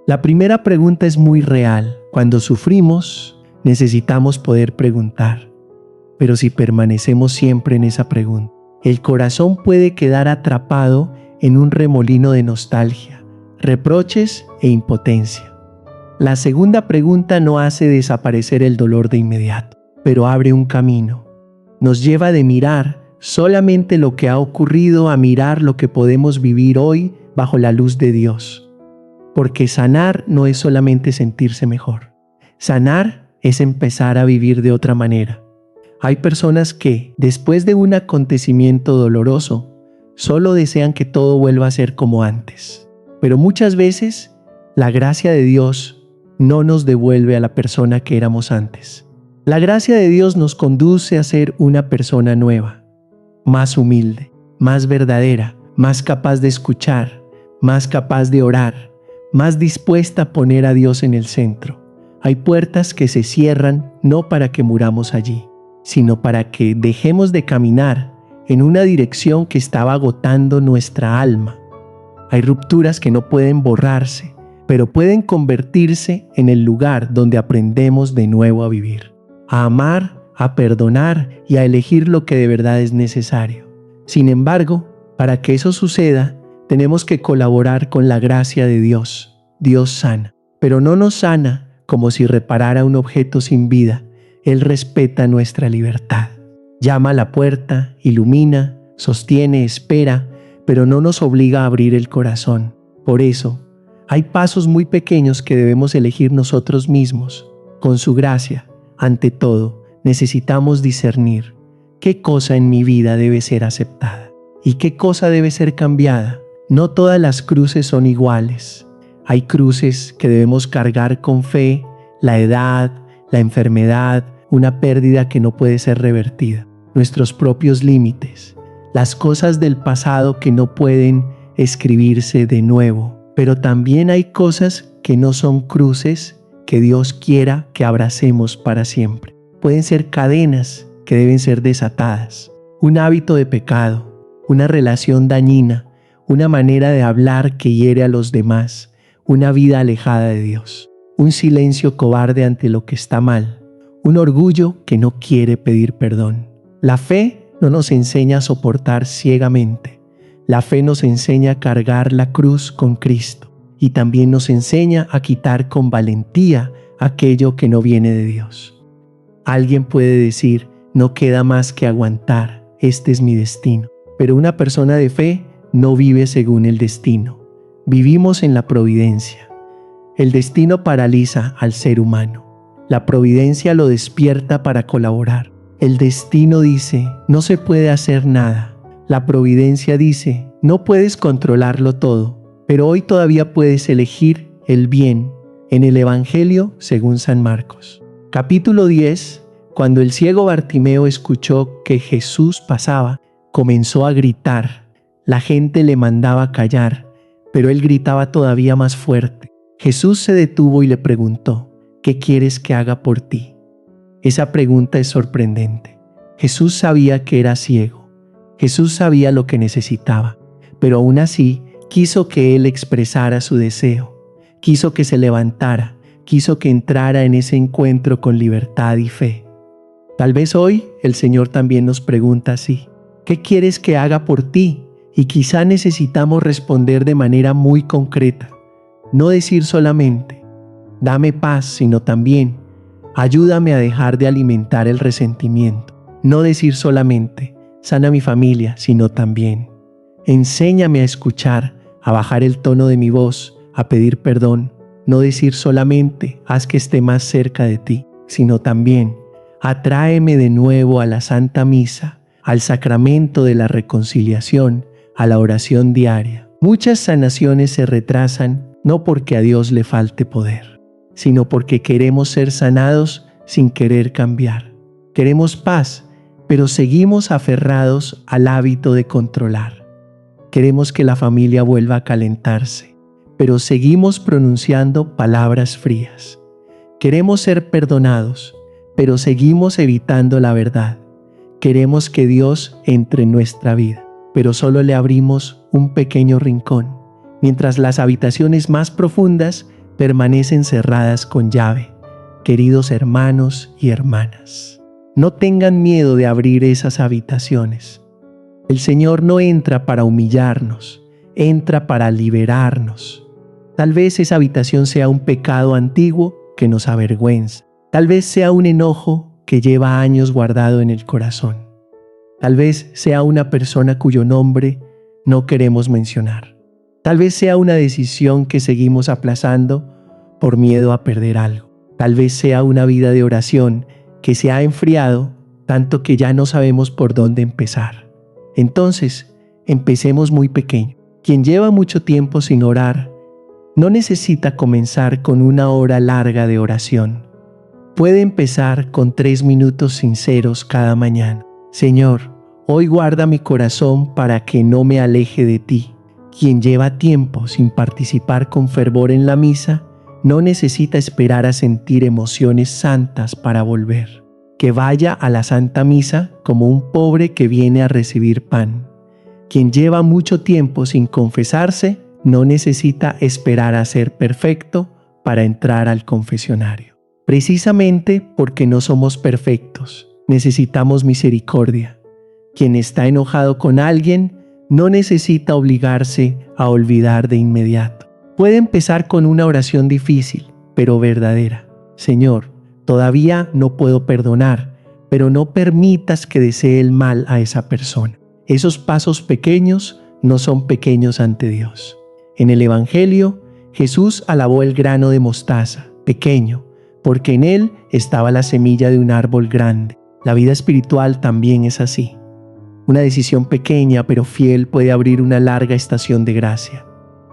Speaker 1: La primera pregunta es muy real. Cuando sufrimos, necesitamos poder preguntar. Pero si permanecemos siempre en esa pregunta, el corazón puede quedar atrapado en un remolino de nostalgia, reproches e impotencia. La segunda pregunta no hace desaparecer el dolor de inmediato, pero abre un camino. Nos lleva de mirar solamente lo que ha ocurrido a mirar lo que podemos vivir hoy bajo la luz de Dios. Porque sanar no es solamente sentirse mejor. Sanar es empezar a vivir de otra manera. Hay personas que, después de un acontecimiento doloroso, solo desean que todo vuelva a ser como antes. Pero muchas veces, la gracia de Dios no nos devuelve a la persona que éramos antes. La gracia de Dios nos conduce a ser una persona nueva, más humilde, más verdadera, más capaz de escuchar, más capaz de orar, más dispuesta a poner a Dios en el centro. Hay puertas que se cierran no para que muramos allí, sino para que dejemos de caminar en una dirección que estaba agotando nuestra alma. Hay rupturas que no pueden borrarse, pero pueden convertirse en el lugar donde aprendemos de nuevo a vivir, a amar, a perdonar y a elegir lo que de verdad es necesario. Sin embargo, para que eso suceda, tenemos que colaborar con la gracia de Dios. Dios sana, pero no nos sana como si reparara un objeto sin vida. Él respeta nuestra libertad. Llama a la puerta, ilumina, sostiene, espera, pero no nos obliga a abrir el corazón. Por eso, hay pasos muy pequeños que debemos elegir nosotros mismos. Con su gracia, ante todo, necesitamos discernir qué cosa en mi vida debe ser aceptada y qué cosa debe ser cambiada. No todas las cruces son iguales. Hay cruces que debemos cargar con fe: la edad, la enfermedad, una pérdida que no puede ser revertida, nuestros propios límites, las cosas del pasado que no pueden escribirse de nuevo. Pero también hay cosas que no son cruces que Dios quiera que abracemos para siempre. Pueden ser cadenas que deben ser desatadas, un hábito de pecado, una relación dañina, una manera de hablar que hiere a los demás, una vida alejada de Dios, un silencio cobarde ante lo que está mal, un orgullo que no quiere pedir perdón. La fe no nos enseña a soportar ciegamente. La fe nos enseña a cargar la cruz con Cristo y también nos enseña a quitar con valentía aquello que no viene de Dios. Alguien puede decir: no queda más que aguantar, este es mi destino. Pero una persona de fe no vive según el destino. Vivimos en la providencia. El destino paraliza al ser humano. La providencia lo despierta para colaborar. El destino dice: no se puede hacer nada. La providencia dice: no puedes controlarlo todo, pero hoy todavía puedes elegir el bien. En el Evangelio según San Marcos, capítulo 10, cuando el ciego Bartimeo escuchó que Jesús pasaba, comenzó a gritar. La gente le mandaba callar, pero él gritaba todavía más fuerte. Jesús se detuvo y le preguntó: ¿qué quieres que haga por ti? Esa pregunta es sorprendente. Jesús sabía que era ciego. Jesús sabía lo que necesitaba, pero aún así quiso que él expresara su deseo. Quiso que se levantara, quiso que entrara en ese encuentro con libertad y fe. Tal vez hoy el Señor también nos pregunta así: ¿qué quieres que haga por ti? Y quizá necesitamos responder de manera muy concreta. No decir solamente, dame paz, sino también, ayúdame a dejar de alimentar el resentimiento. No decir solamente, sana mi familia, sino también, enséñame a escuchar, a bajar el tono de mi voz, a pedir perdón. No decir solamente, haz que esté más cerca de ti, sino también, atráeme de nuevo a la Santa Misa, al sacramento de la reconciliación, a la oración diaria. Muchas sanaciones se retrasan no porque a Dios le falte poder, sino porque queremos ser sanados sin querer cambiar. Queremos paz, pero seguimos aferrados al hábito de controlar. Queremos que la familia vuelva a calentarse, pero seguimos pronunciando palabras frías. Queremos ser perdonados, pero seguimos evitando la verdad. Queremos que Dios entre en nuestra vida, pero solo le abrimos un pequeño rincón, mientras las habitaciones más profundas permanecen cerradas con llave. Queridos hermanos y hermanas, no tengan miedo de abrir esas habitaciones. El Señor no entra para humillarnos, entra para liberarnos. Tal vez esa habitación sea un pecado antiguo que nos avergüenza. Tal vez sea un enojo que lleva años guardado en el corazón. Tal vez sea una persona cuyo nombre no queremos mencionar. Tal vez sea una decisión que seguimos aplazando por miedo a perder algo. Tal vez sea una vida de oración que se ha enfriado tanto que ya no sabemos por dónde empezar. Entonces, empecemos muy pequeño. Quien lleva mucho tiempo sin orar no necesita comenzar con una hora larga de oración. Puede empezar con 3 minutos sinceros cada mañana. Señor, hoy guarda mi corazón para que no me aleje de ti. Quien lleva tiempo sin participar con fervor en la misa no necesita esperar a sentir emociones santas para volver. Que vaya a la Santa Misa como un pobre que viene a recibir pan. Quien lleva mucho tiempo sin confesarse no necesita esperar a ser perfecto para entrar al confesionario. Precisamente porque no somos perfectos, necesitamos misericordia. Quien está enojado con alguien no necesita obligarse a olvidar de inmediato. Puede empezar con una oración difícil, pero verdadera. Señor, todavía no puedo perdonar, pero no permitas que desee el mal a esa persona. Esos pasos pequeños no son pequeños ante Dios. En el Evangelio, Jesús alabó el grano de mostaza, pequeño, porque en él estaba la semilla de un árbol grande. La vida espiritual también es así. Una decisión pequeña pero fiel puede abrir una larga estación de gracia.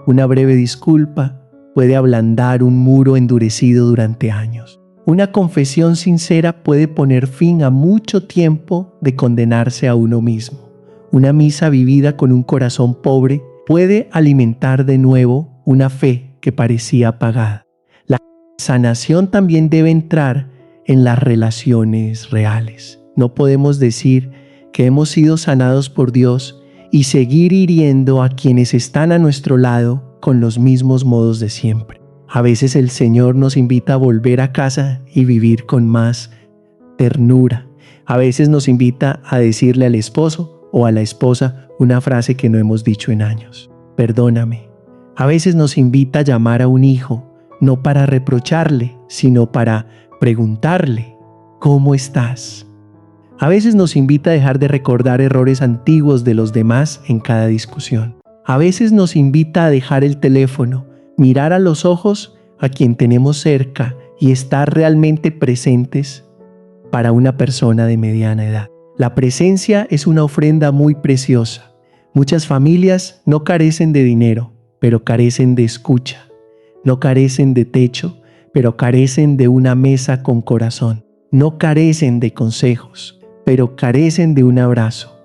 Speaker 1: Una breve disculpa puede ablandar un muro endurecido durante años. Una confesión sincera puede poner fin a mucho tiempo de condenarse a uno mismo. Una misa vivida con un corazón pobre puede alimentar de nuevo una fe que parecía apagada. La sanación también debe entrar en las relaciones reales. No podemos decir que hemos sido sanados por Dios y seguir hiriendo a quienes están a nuestro lado con los mismos modos de siempre. A veces el Señor nos invita a volver a casa y vivir con más ternura. A veces nos invita a decirle al esposo o a la esposa una frase que no hemos dicho en años. Perdóname. A veces nos invita a llamar a un hijo, no para reprocharle, sino para preguntarle, ¿cómo estás? A veces nos invita a dejar de recordar errores antiguos de los demás en cada discusión. A veces nos invita a dejar el teléfono, mirar a los ojos a quien tenemos cerca y estar realmente presentes para una persona de mediana edad. La presencia es una ofrenda muy preciosa. Muchas familias no carecen de dinero, pero carecen de escucha. No carecen de techo, pero carecen de una mesa con corazón. No carecen de consejos, pero carecen de un abrazo.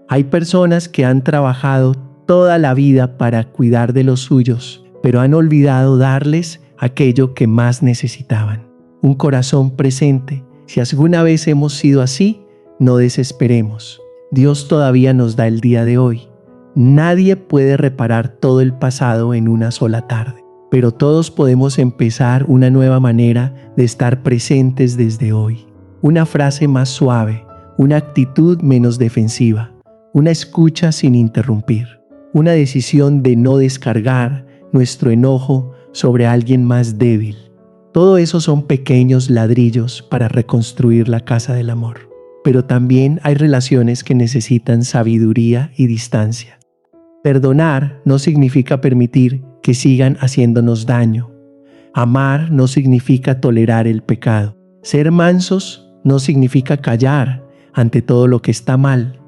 Speaker 1: Hay personas que han trabajado toda la vida para cuidar de los suyos, pero han olvidado darles aquello que más necesitaban. Un corazón presente. Si alguna vez hemos sido así, no desesperemos. Dios todavía nos da el día de hoy. Nadie puede reparar todo el pasado en una sola tarde, pero todos podemos empezar una nueva manera de estar presentes desde hoy. Una frase más suave, una actitud menos defensiva, una escucha sin interrumpir. una decisión de no descargar nuestro enojo sobre alguien más débil. Todo eso son pequeños ladrillos para reconstruir la casa del amor. Pero también hay relaciones que necesitan sabiduría y distancia. Perdonar no significa permitir que sigan haciéndonos daño. Amar no significa tolerar el pecado. Ser mansos no significa callar ante todo lo que está mal.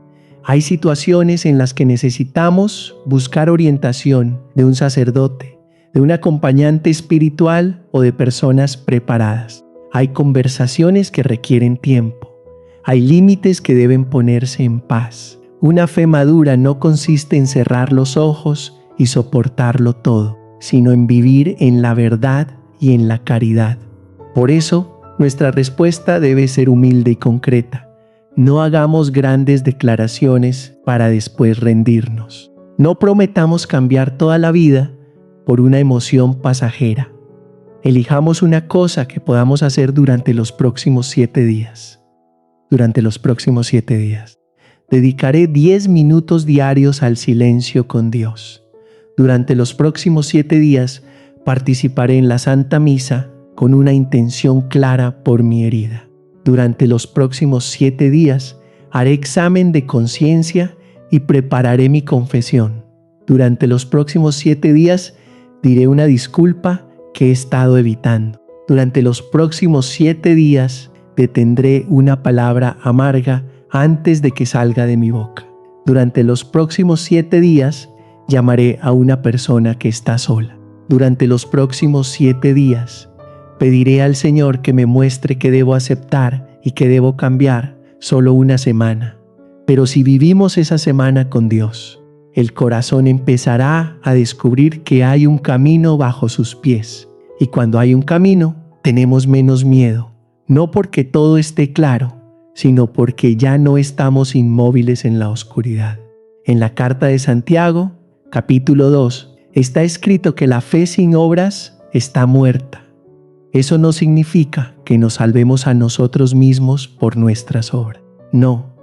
Speaker 1: Hay situaciones en las que necesitamos buscar orientación de un sacerdote, de un acompañante espiritual o de personas preparadas. Hay conversaciones que requieren tiempo. Hay límites que deben ponerse en paz. Una fe madura no consiste en cerrar los ojos y soportarlo todo, sino en vivir en la verdad y en la caridad. Por eso, nuestra respuesta debe ser humilde y concreta. No hagamos grandes declaraciones para después rendirnos. No prometamos cambiar toda la vida por una emoción pasajera. Elijamos una cosa que podamos hacer durante los próximos 7 días. Durante los próximos 7 días. Dedicaré 10 minutos diarios al silencio con Dios. Durante los próximos 7 días participaré en la Santa Misa con una intención clara por mi herida. Durante los próximos 7 días haré examen de conciencia y prepararé mi confesión. Durante los próximos 7 días diré una disculpa que he estado evitando. Durante los próximos 7 días detendré una palabra amarga antes de que salga de mi boca. Durante los próximos 7 días llamaré a una persona que está sola. Durante los próximos 7 días pediré al Señor que me muestre qué debo aceptar y qué debo cambiar solo una semana. Pero si vivimos esa semana con Dios, el corazón empezará a descubrir que hay un camino bajo sus pies. Y cuando hay un camino, tenemos menos miedo. No porque todo esté claro, sino porque ya no estamos inmóviles en la oscuridad. En la carta de Santiago, capítulo 2, está escrito que la fe sin obras está muerta. Eso no significa que nos salvemos a nosotros mismos por nuestras obras. No,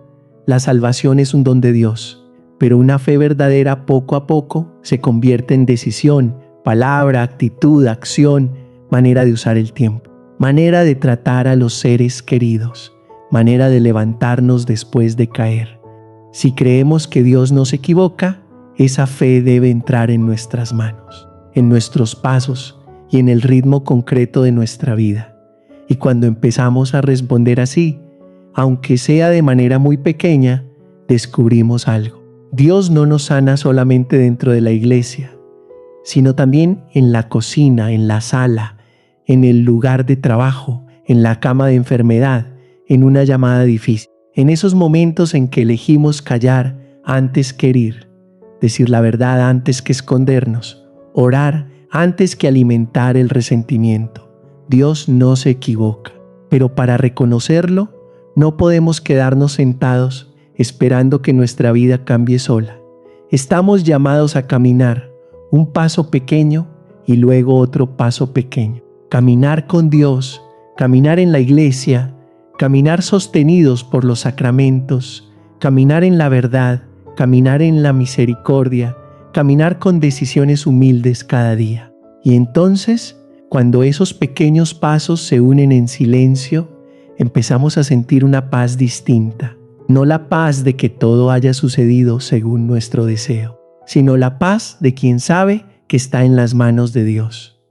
Speaker 1: la salvación es un don de Dios, pero una fe verdadera poco a poco se convierte en decisión, palabra, actitud, acción, manera de usar el tiempo. Manera de tratar a los seres queridos, manera de levantarnos después de caer. Si creemos que Dios no se equivoca, esa fe debe entrar en nuestras manos, en nuestros pasos y en el ritmo concreto de nuestra vida. Y cuando empezamos a responder así, aunque sea de manera muy pequeña, descubrimos algo. Dios no nos sana solamente dentro de la iglesia, sino también en la cocina, en la sala, en el lugar de trabajo, en la cama de enfermedad, en una llamada difícil. En esos momentos en que elegimos callar antes que herir, decir la verdad antes que escondernos, orar antes que alimentar el resentimiento. Dios no se equivoca, pero para reconocerlo, no podemos quedarnos sentados esperando que nuestra vida cambie sola. Estamos llamados a caminar un paso pequeño y luego otro paso pequeño. Caminar con Dios, caminar en la iglesia, caminar sostenidos por los sacramentos, caminar en la verdad, caminar en la misericordia, caminar con decisiones humildes cada día. Y entonces, cuando esos pequeños pasos se unen en silencio, empezamos a sentir una paz distinta. No la paz de que todo haya sucedido según nuestro deseo, sino la paz de quien sabe que está en las manos de Dios.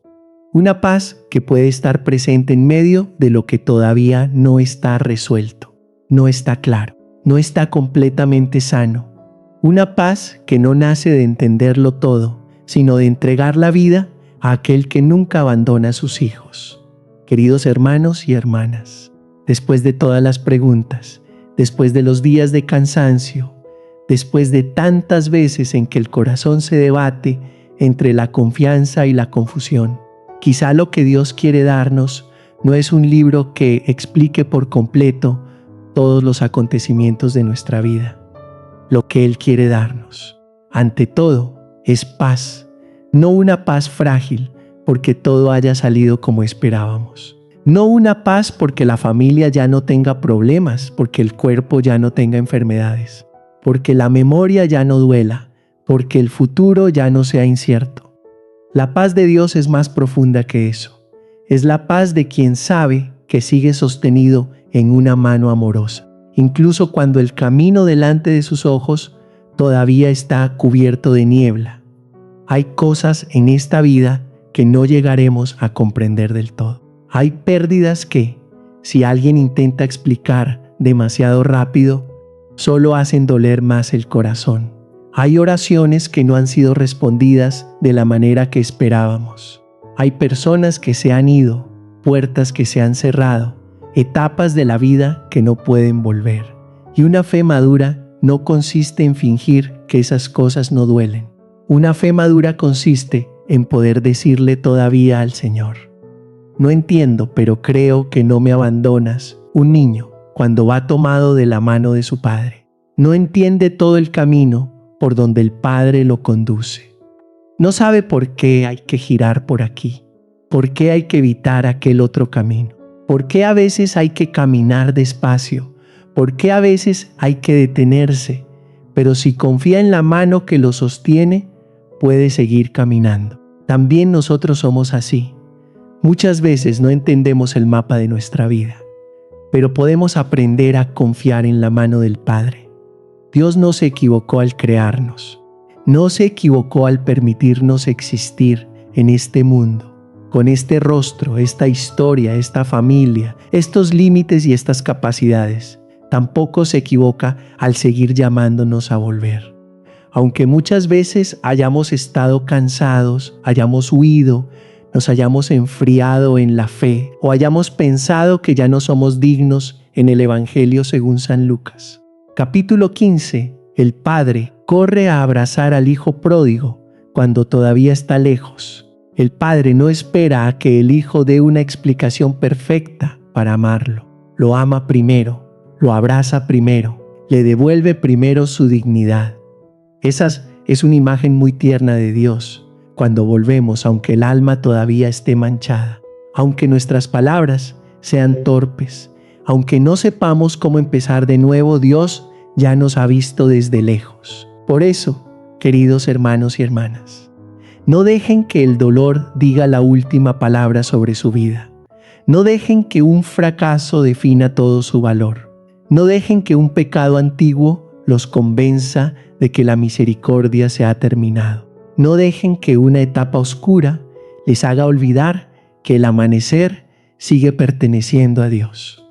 Speaker 1: Una paz que puede estar presente en medio de lo que todavía no está resuelto, no está claro, no está completamente sano. Una paz que no nace de entenderlo todo, sino de entregar la vida a aquel que nunca abandona a sus hijos. Queridos hermanos y hermanas, después de todas las preguntas, después de los días de cansancio, después de tantas veces en que el corazón se debate entre la confianza y la confusión, quizá lo que Dios quiere darnos no es un libro que explique por completo todos los acontecimientos de nuestra vida. Lo que Él quiere darnos, ante todo, es paz, no una paz frágil porque todo haya salido como esperábamos. No una paz porque la familia ya no tenga problemas, porque el cuerpo ya no tenga enfermedades, porque la memoria ya no duela, porque el futuro ya no sea incierto. La paz de Dios es más profunda que eso. Es la paz de quien sabe que sigue sostenido en una mano amorosa, incluso cuando el camino delante de sus ojos todavía está cubierto de niebla. Hay cosas en esta vida que no llegaremos a comprender del todo. Hay pérdidas que, si alguien intenta explicar demasiado rápido, solo hacen doler más el corazón. Hay oraciones que no han sido respondidas de la manera que esperábamos. Hay personas que se han ido, puertas que se han cerrado, etapas de la vida que no pueden volver. Y una fe madura no consiste en fingir que esas cosas no duelen. Una fe madura consiste en poder decirle todavía al Señor: no entiendo, pero creo que no me abandonas. Un niño, cuando va tomado de la mano de su padre, no entiende todo el camino por donde el padre lo conduce. No sabe por qué hay que girar por aquí, por qué hay que evitar aquel otro camino, por qué a veces hay que caminar despacio, por qué a veces hay que detenerse, pero si confía en la mano que lo sostiene, puede seguir caminando. También nosotros somos así. Muchas veces no entendemos el mapa de nuestra vida, pero podemos aprender a confiar en la mano del Padre. Dios no se equivocó al crearnos, no se equivocó al permitirnos existir en este mundo, con este rostro, esta historia, esta familia, estos límites y estas capacidades. Tampoco se equivoca al seguir llamándonos a volver. Aunque muchas veces hayamos estado cansados, hayamos huido, nos hayamos enfriado en la fe o hayamos pensado que ya no somos dignos en el Evangelio según San Lucas. Capítulo 15. El padre corre a abrazar al hijo pródigo cuando todavía está lejos. El padre no espera a que el hijo dé una explicación perfecta para amarlo. Lo ama primero, lo abraza primero, le devuelve primero su dignidad. Esa es una imagen muy tierna de Dios. Cuando volvemos, aunque el alma todavía esté manchada, aunque nuestras palabras sean torpes, aunque no sepamos cómo empezar de nuevo, Dios ya nos ha visto desde lejos. Por eso, queridos hermanos y hermanas, no dejen que el dolor diga la última palabra sobre su vida. No dejen que un fracaso defina todo su valor. No dejen que un pecado antiguo los convenza de que la misericordia se ha terminado. No dejen que una etapa oscura les haga olvidar que el amanecer sigue perteneciendo a Dios.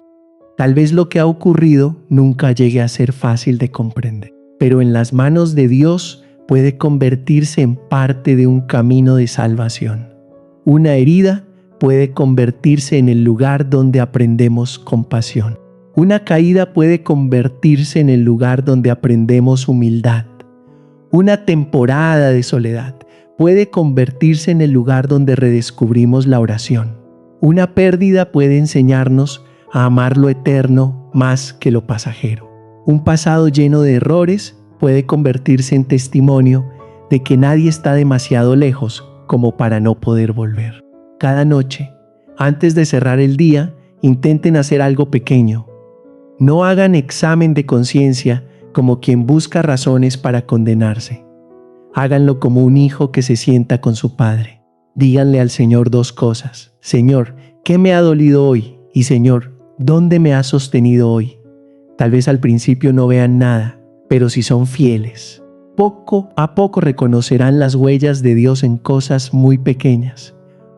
Speaker 1: Tal vez lo que ha ocurrido nunca llegue a ser fácil de comprender, pero en las manos de Dios puede convertirse en parte de un camino de salvación. Una herida puede convertirse en el lugar donde aprendemos compasión. Una caída puede convertirse en el lugar donde aprendemos humildad. Una temporada de soledad puede convertirse en el lugar donde redescubrimos la oración. Una pérdida puede enseñarnos a amar lo eterno más que lo pasajero. Un pasado lleno de errores puede convertirse en testimonio de que nadie está demasiado lejos como para no poder volver. Cada noche, antes de cerrar el día, intenten hacer algo pequeño. No hagan examen de conciencia como quien busca razones para condenarse. Háganlo como un hijo que se sienta con su padre. Díganle al Señor dos cosas. Señor, ¿qué me ha dolido hoy? Y Señor, ¿dónde me has sostenido hoy? Tal vez al principio no vean nada, pero si son fieles, poco a poco reconocerán las huellas de Dios en cosas muy pequeñas.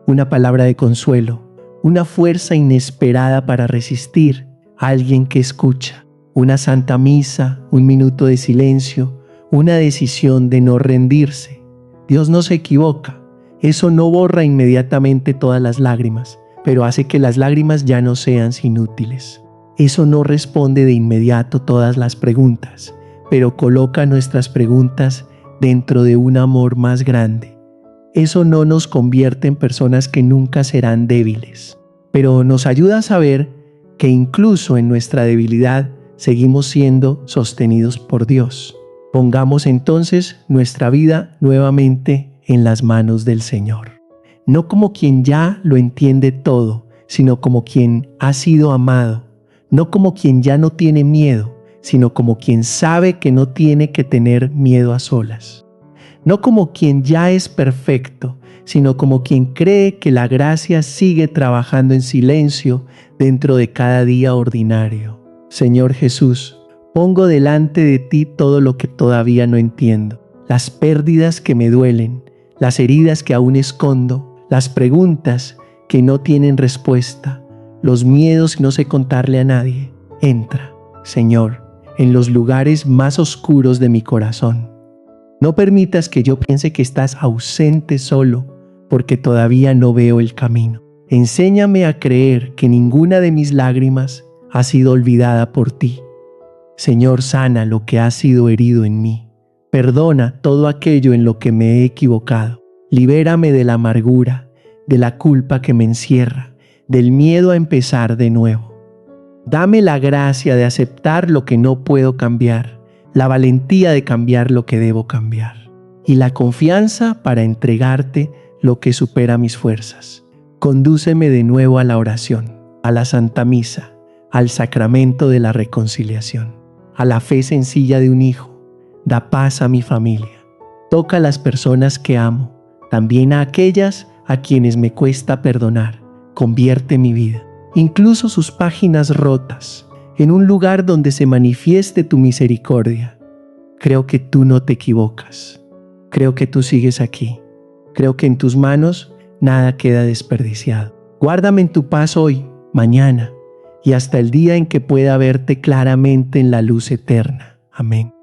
Speaker 1: Una palabra de consuelo, una fuerza inesperada para resistir, alguien que escucha. Una santa misa, un minuto de silencio, una decisión de no rendirse. Dios no se equivoca. Eso no borra inmediatamente todas las lágrimas, pero hace que las lágrimas ya no sean inútiles. Eso no responde de inmediato todas las preguntas, pero coloca nuestras preguntas dentro de un amor más grande. Eso no nos convierte en personas que nunca serán débiles, pero nos ayuda a saber que incluso en nuestra debilidad seguimos siendo sostenidos por Dios. Pongamos entonces nuestra vida nuevamente en las manos del Señor. No como quien ya lo entiende todo, sino como quien ha sido amado. No como quien ya no tiene miedo, sino como quien sabe que no tiene que tener miedo a solas. no como quien ya es perfecto, sino como quien cree que la gracia sigue trabajando en silencio dentro de cada día ordinario. Señor Jesús, pongo delante de ti todo lo que todavía no entiendo, las pérdidas que me duelen, las heridas que aún escondo, las preguntas que no tienen respuesta, los miedos que no sé contarle a nadie. Entra, Señor, en los lugares más oscuros de mi corazón. No permitas que yo piense que estás ausente solo, porque todavía no veo el camino. Enséñame a creer que ninguna de mis lágrimas ha sido olvidada por ti. Señor, sana lo que ha sido herido en mí. Perdona todo aquello en lo que me he equivocado. Libérame de la amargura, de la culpa que me encierra, del miedo a empezar de nuevo. Dame la gracia de aceptar lo que no puedo cambiar, la valentía de cambiar lo que debo cambiar y la confianza para entregarte lo que supera mis fuerzas. Condúceme de nuevo a la oración, a la Santa Misa, al sacramento de la reconciliación, a la fe sencilla de un hijo. Da paz a mi familia. Toca a las personas que amo, también a aquellas a quienes me cuesta perdonar. Convierte mi vida, incluso sus páginas rotas, en un lugar donde se manifieste tu misericordia. Creo que tú no te equivocas. Creo que tú sigues aquí. Creo que en tus manos nada queda desperdiciado. Guárdame en tu paz hoy, mañana y hasta el día en que pueda verte claramente en la luz eterna. Amén.